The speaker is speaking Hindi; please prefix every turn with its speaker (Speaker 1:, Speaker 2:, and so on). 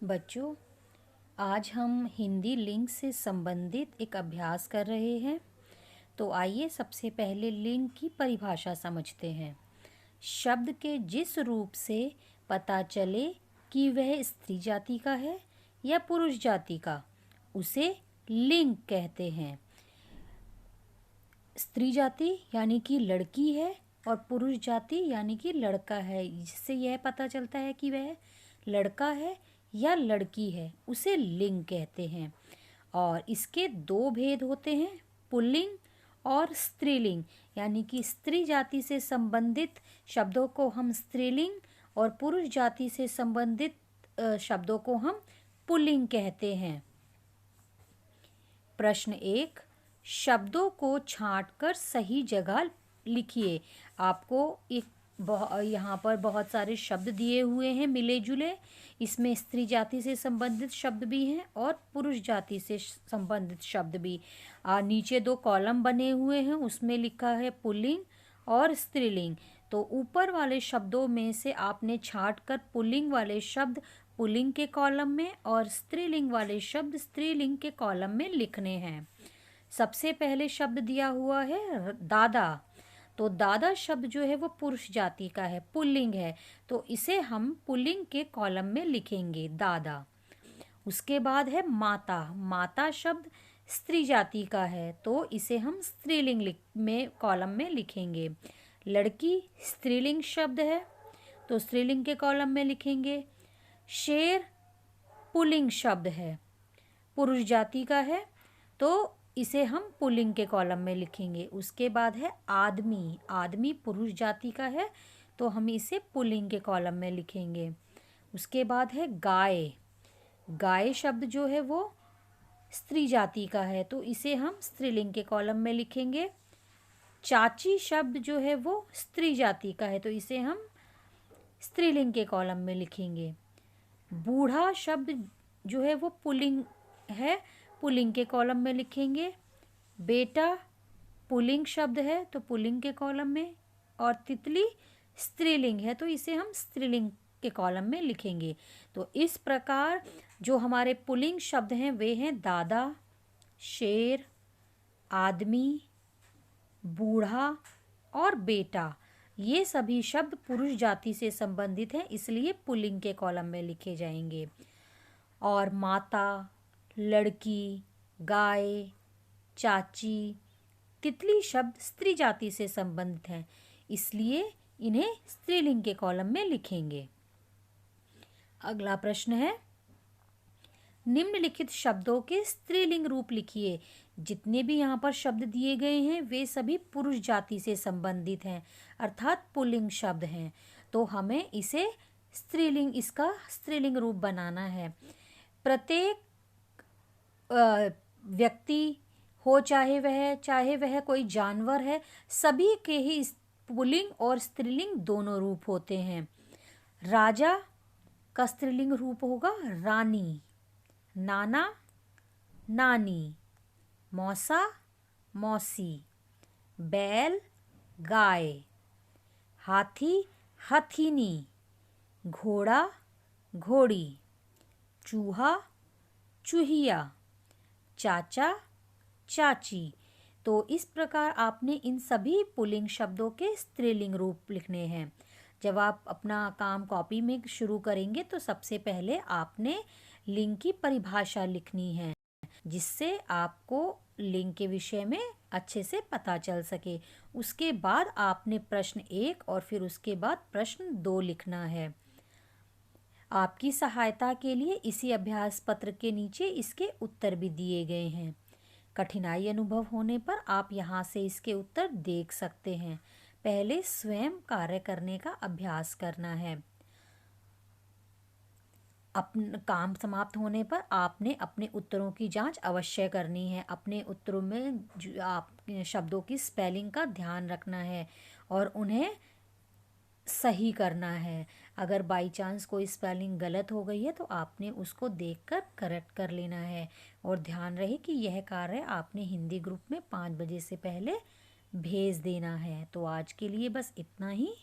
Speaker 1: बच्चों, आज हम हिंदी लिंग से संबंधित एक अभ्यास कर रहे हैं। तो आइए सबसे पहले लिंग की परिभाषा समझते हैं। शब्द के जिस रूप से पता चले कि वह स्त्री जाति का है या पुरुष जाति का, उसे लिंग कहते हैं। स्त्री जाति यानी कि लड़की है और पुरुष जाति यानी कि लड़का है, जिससे यह पता चलता है कि वह लड़का है या लड़की है, उसे लिंग कहते हैं। और इसके दो भेद होते हैं, पुल्लिंग और स्त्रीलिंग। यानी कि स्त्री जाति से संबंधित शब्दों को हम स्त्रीलिंग और पुरुष जाति से संबंधित शब्दों को हम पुल्लिंग कहते हैं। प्रश्न 1, शब्दों को छांटकर सही जगह लिखिए। आपको एक यहाँ पर बहुत सारे शब्द दिए हुए हैं मिले जुले। इसमें स्त्री जाति से संबंधित शब्द भी हैं और पुरुष जाति से संबंधित शब्द भी। नीचे दो कॉलम बने हुए हैं, उसमें लिखा है पुल्लिंग और स्त्रीलिंग। तो ऊपर वाले शब्दों में से आपने छांटकर पुल्लिंग वाले शब्द पुल्लिंग के कॉलम में और स्त्रीलिंग वाले शब्द स्त्रीलिंग के कॉलम में लिखने हैं। सबसे पहले शब्द दिया हुआ है दादा। तो दादा शब्द जो है वो पुरुष जाति का है, पुल्लिंग है, तो इसे हम पुल्लिंग के कॉलम में लिखेंगे, दादा। उसके बाद है माता। माता शब्द स्त्री जाति का है, तो इसे हम स्त्रीलिंग में कॉलम में लिखेंगे। लड़की स्त्रीलिंग शब्द है, तो स्त्रीलिंग के कॉलम में लिखेंगे। शेर पुल्लिंग शब्द है, पुरुष जाति का है, तो इसे हम पुल्लिंग के कॉलम में लिखेंगे। उसके बाद है आदमी। आदमी पुरुष जाति का है, तो हम इसे पुल्लिंग के कॉलम में लिखेंगे। उसके बाद है गाय। गाय शब्द जो है वो स्त्री जाति का है, तो इसे हम स्त्रीलिंग के कॉलम में लिखेंगे। चाची शब्द जो है वो स्त्री जाति का है, तो इसे हम स्त्रीलिंग के कॉलम में लिखेंगे। बूढ़ा शब्द जो है वो पुल्लिंग है, पुल्लिंग के कॉलम में लिखेंगे। बेटा पुल्लिंग शब्द है, तो पुल्लिंग के कॉलम में। और तितली स्त्रीलिंग है, तो इसे हम स्त्रीलिंग के कॉलम में लिखेंगे। तो इस प्रकार जो हमारे पुल्लिंग शब्द हैं वे हैं दादा, शेर, आदमी, बूढ़ा और बेटा। ये सभी शब्द पुरुष जाति से संबंधित हैं, इसलिए पुल्लिंग के कॉलम में लिखे जाएंगे। और माता, लड़की, गाय, चाची, तितली शब्द स्त्री जाति से संबंधित हैं, इसलिए इन्हें स्त्रीलिंग के कॉलम में लिखेंगे। अगला प्रश्न है, निम्नलिखित शब्दों के स्त्रीलिंग रूप लिखिए। जितने भी यहाँ पर शब्द दिए गए हैं वे सभी पुरुष जाति से संबंधित हैं, अर्थात पुल्लिंग शब्द हैं, तो हमें इसे इसका स्त्रीलिंग रूप बनाना है। प्रत्येक व्यक्ति हो चाहे वह कोई जानवर है, सभी के ही पुल्लिंग और स्त्रीलिंग दोनों रूप होते हैं। राजा का स्त्रीलिंग रूप होगा रानी, नाना नानी, मौसा मौसी, बैल गाय, हाथी हथिनी, घोड़ा घोड़ी, चूहा चूहिया, चाचा चाची। तो इस प्रकार आपने इन सभी पुल्लिंग शब्दों के स्त्रीलिंग रूप लिखने हैं। जब आप अपना काम कॉपी में शुरू करेंगे तो सबसे पहले आपने लिंग की परिभाषा लिखनी है, जिससे आपको लिंग के विषय में अच्छे से पता चल सके। उसके बाद आपने प्रश्न 1 और फिर उसके बाद प्रश्न 2 लिखना है। आपकी सहायता के लिए इसी अभ्यास पत्र के नीचे इसके उत्तर भी दिए गए हैं। कठिनाई अनुभव होने पर आप यहाँ से इसके उत्तर देख सकते हैं। पहले स्वयं कार्य करने का अभ्यास करना है। अपना काम समाप्त होने पर आपने अपने उत्तरों की जांच अवश्य करनी है। अपने उत्तरों में आप शब्दों की स्पेलिंग का ध्यान रखना है और उन्हें सही करना है। अगर बाई चांस कोई स्पेलिंग गलत हो गई है तो आपने उसको देखकर करेक्ट कर लेना है। और ध्यान रहे कि यह कार्य आपने हिंदी ग्रुप में 5 बजे से पहले भेज देना है। तो आज के लिए बस इतना ही।